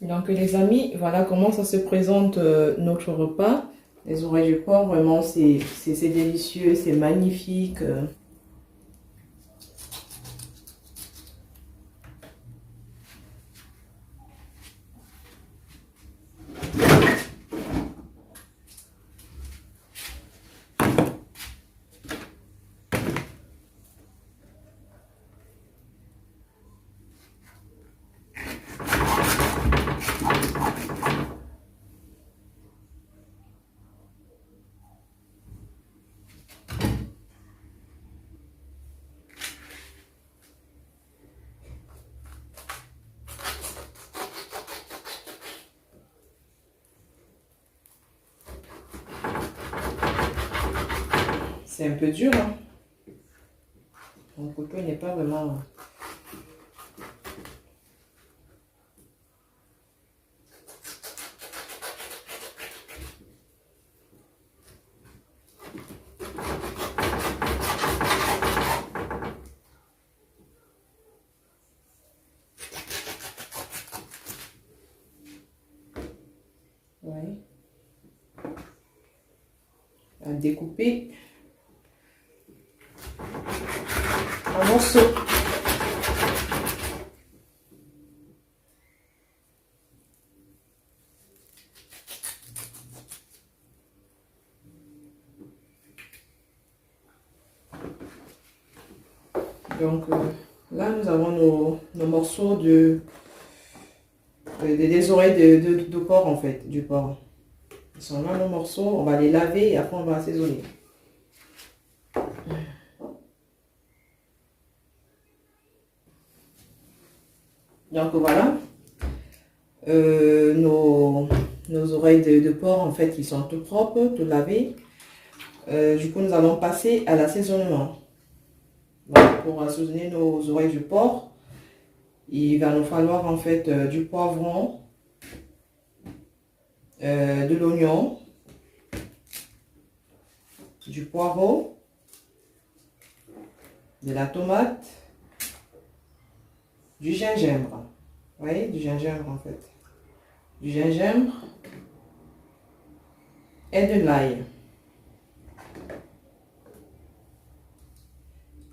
Donc les amis, voilà comment ça se présente notre repas. Les oreilles du porc, vraiment c'est délicieux, c'est magnifique. C'est un peu dur, hein. Mon couteau n'est pas vraiment... Ouais. À découper en morceaux. Donc là, nous avons nos morceaux des oreilles de porc en fait, du porc. Ils sont là nos morceaux, on va les laver et après on va assaisonner. Donc voilà, nos oreilles de porc en fait, ils sont tout propres, tout lavés. Du coup, nous allons passer à l'assaisonnement. Donc, pour assaisonner nos oreilles de porc, il va nous falloir en fait du poivron, de l'oignon, du poireau, de la tomate, du gingembre. Vous voyez, du gingembre en fait. Du gingembre et de l'ail.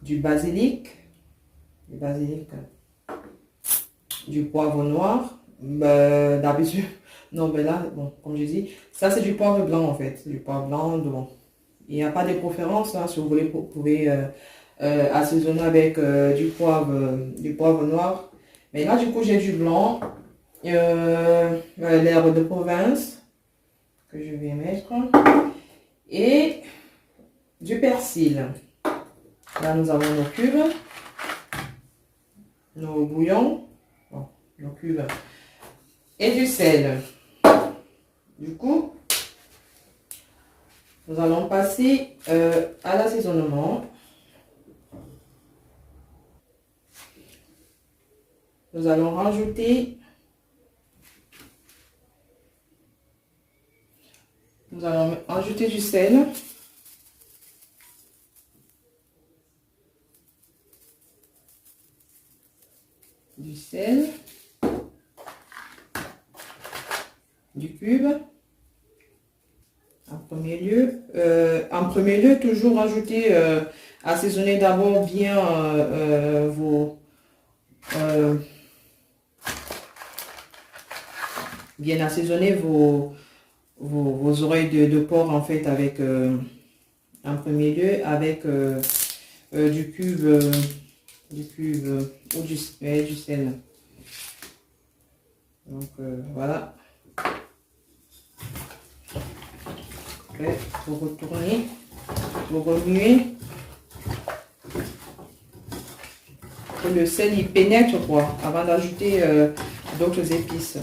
Du basilic, du poivre noir. D'habitude, non, mais là, bon, comme je dis, ça c'est du poivre blanc en fait. Du poivre blanc, bon. Il n'y a pas de préférence, hein. Si vous voulez, vous pouvez assaisonner avec du poivre noir. Mais là, du coup, j'ai du blanc, l'herbe de province que je vais mettre et du persil. Là, nous avons nos cubes, nos bouillons, bon, nos cubes et du sel. Du coup, nous allons passer à l'assaisonnement. Nous allons rajouter du sel. Du sel. Du cube. En premier lieu, toujours rajouter, assaisonner d'abord bien bien assaisonner vos oreilles de porc en fait avec en premier lieu avec du cube ou du sel. Donc voilà. Après, vous retournez, vous remuez. Que le sel il pénètre quoi, avant d'ajouter d'autres épices.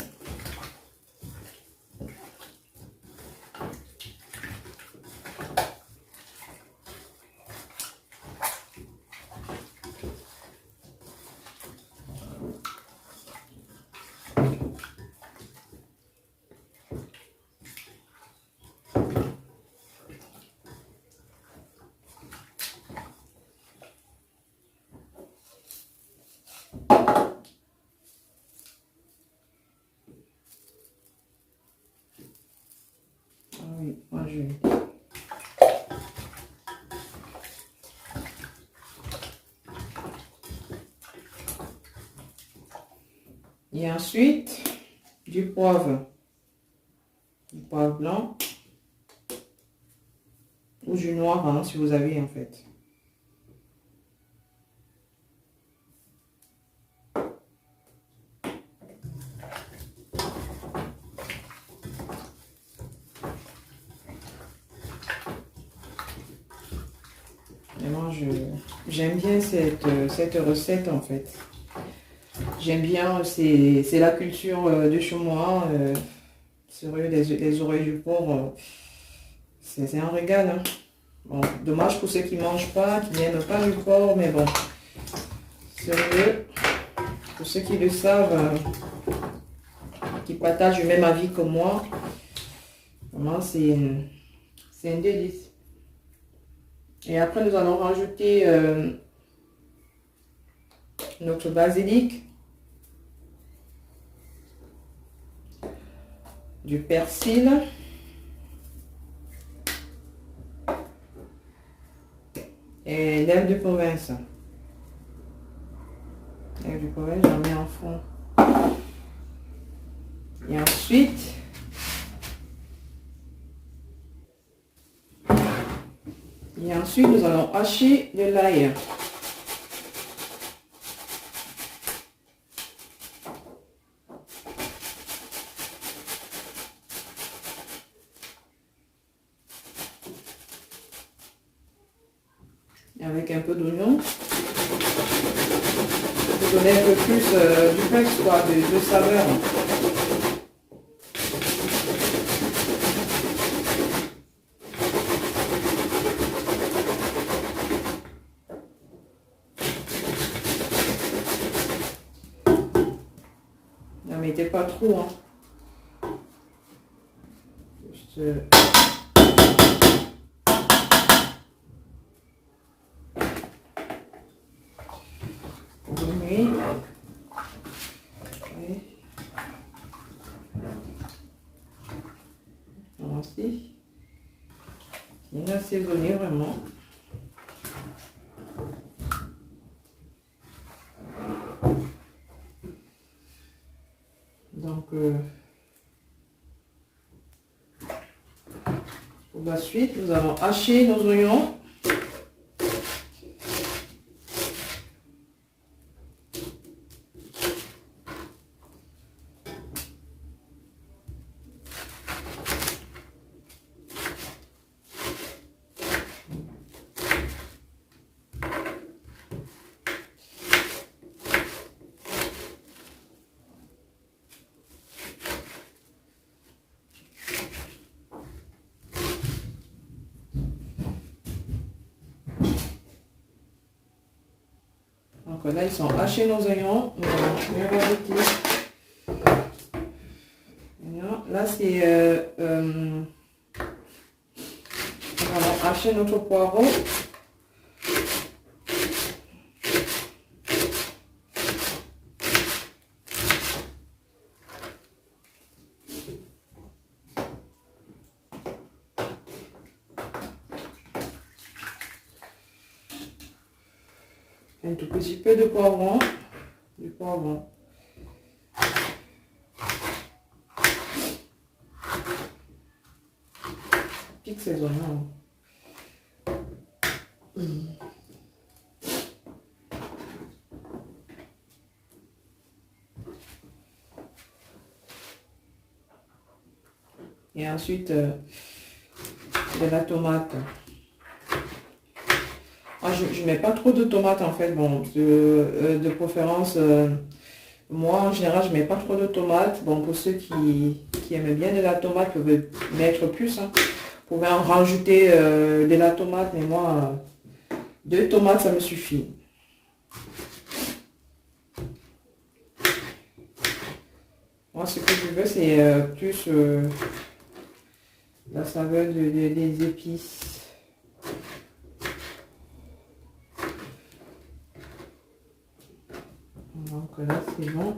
Et ensuite, du poivre blanc ou du noir, hein, si vous avez en fait. Vraiment, j'aime bien cette recette en fait. J'aime bien, c'est la culture de chez moi. Sérieux, les oreilles du porc, c'est un régal. Hein. Bon, dommage pour ceux qui ne mangent pas, qui n'aiment pas du porc, mais bon, sérieux, pour ceux qui le savent, qui partagent le même avis que moi, vraiment c'est un délice. Et après, nous allons rajouter notre basilic, du persil, et l'herbe de province. L'herbe de province, j'en mets en fond. Et ensuite, nous allons hacher de l'ail. Avec un peu d'oignon. Pour donner un peu plus du flex, quoi, de saveur. Ne mettez pas trop, hein. Juste... oui. Okay. Ainsi. Bien assaisonné vraiment. Donc, pour la suite, nous allons hacher nos oignons. Donc là, ils sont hachés nos oignons. Nous allons les rajouter. Là, c'est... nous allons hacher notre poireau. Un tout petit peu de poivron. Du poivron. Pique ces oignons. Et ensuite, de la tomate. Ah, je ne mets pas trop de tomates en fait. Bon, de préférence, moi en général, je ne mets pas trop de tomates. Bon, pour ceux qui aiment bien de la tomate, peuvent mettre plus. Hein. Vous pouvez en rajouter de la tomate, mais moi, 2 tomates, ça me suffit. Moi, ce que je veux, c'est plus la saveur des épices. Donc là, c'est bon.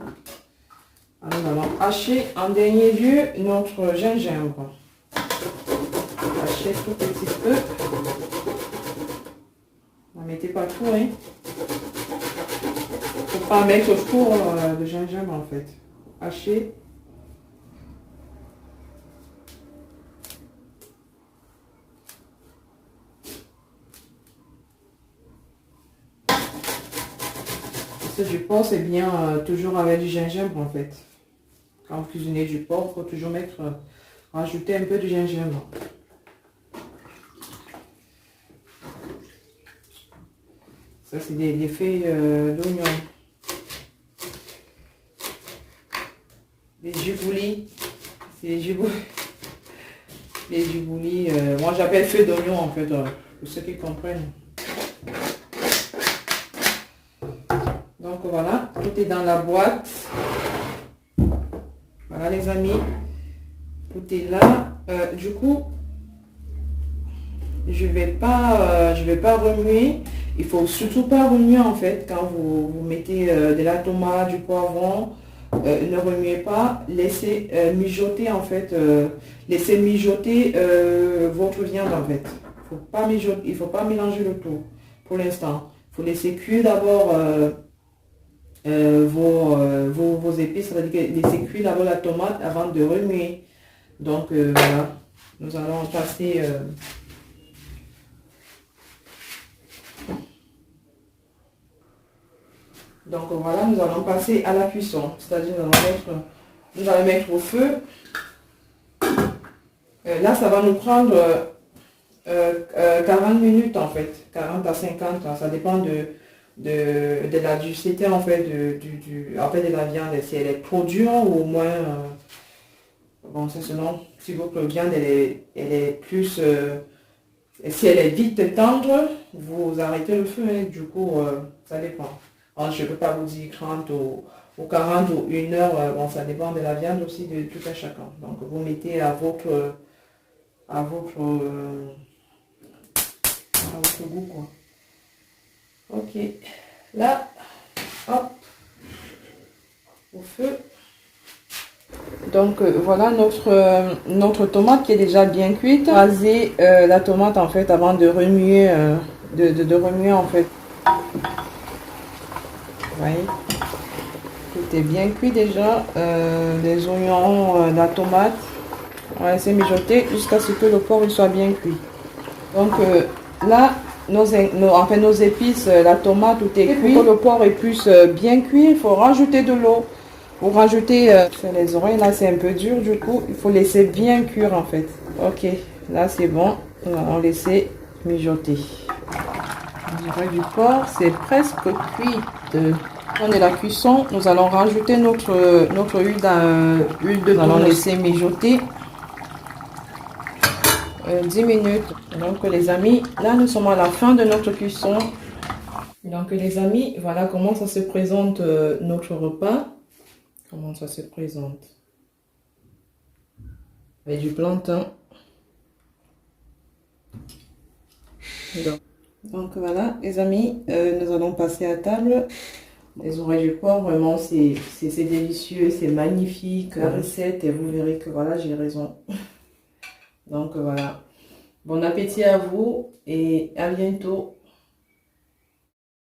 Alors, nous allons hacher en dernier lieu notre gingembre. Hacher tout petit peu. Ne mettez pas tout, hein. Faut pas mettre trop de gingembre en fait. hachés. Du porc, c'est bien toujours avec du gingembre en fait. Quand vous cuisinez du porc, il faut toujours rajouter un peu de gingembre. Ça, c'est des feuilles d'oignon. Les giboulis. C'est les giboulis. Les giboulis. Moi, j'appelle feuilles d'oignon en fait, pour ceux qui comprennent. Donc voilà, tout est dans la boîte. Voilà les amis, tout est là. Du coup, je vais pas remuer. Il faut surtout pas remuer en fait quand vous mettez de la tomate, du poivron. Ne remuez pas, laissez mijoter en fait. Laissez mijoter votre viande en fait. Il faut pas mélanger le tout pour l'instant. Il faut laisser cuire d'abord vos épices, ça veut dire que laissez cuire d'abord la tomate avant de remuer. Donc voilà, nous allons passer donc voilà, nous allons passer à la cuisson, c'est-à-dire nous allons mettre au feu. Là ça va nous prendre 40 minutes en fait, 40 à 50, ça dépend de la dureté en fait de la viande, si elle est trop dure ou moins bon, c'est selon si votre viande elle est plus si elle est vite tendre, vous arrêtez le feu, hein, du coup ça dépend. Alors, je ne peux pas vous dire 30 ou 40 ou 1 heure, bon, ça dépend de la viande aussi, de tout à chacun. Donc vous mettez à votre goût quoi. Ok, là, hop, au feu. Donc voilà notre tomate qui est déjà bien cuite. Rasez la tomate en fait avant de remuer, de remuer en fait. Vous voyez, tout est bien cuit déjà. Les oignons, la tomate. On va laisser mijoter jusqu'à ce que le porc soit bien cuit. Donc là, nos épices, la tomate, tout est cuit. Pour que le porc est plus bien cuit, il faut rajouter de l'eau. Pour rajouter sur les oreilles, là c'est un peu dur, du coup il faut laisser bien cuire en fait. Ok, là c'est bon, nous allons laisser mijoter. Les oreilles du porc, c'est presque cuite. On est la cuisson, nous allons rajouter notre huile de nous allons laisser mijoter 10 minutes. Donc les amis, là nous sommes à la fin de notre cuisson. Donc les amis, voilà comment ça se présente notre repas. Comment ça se présente. Avec du plantain. Donc voilà les amis, nous allons passer à table. Les oreilles du porc, vraiment c'est délicieux, c'est magnifique la recette et vous verrez que voilà j'ai raison. Donc voilà, bon appétit à vous et à bientôt.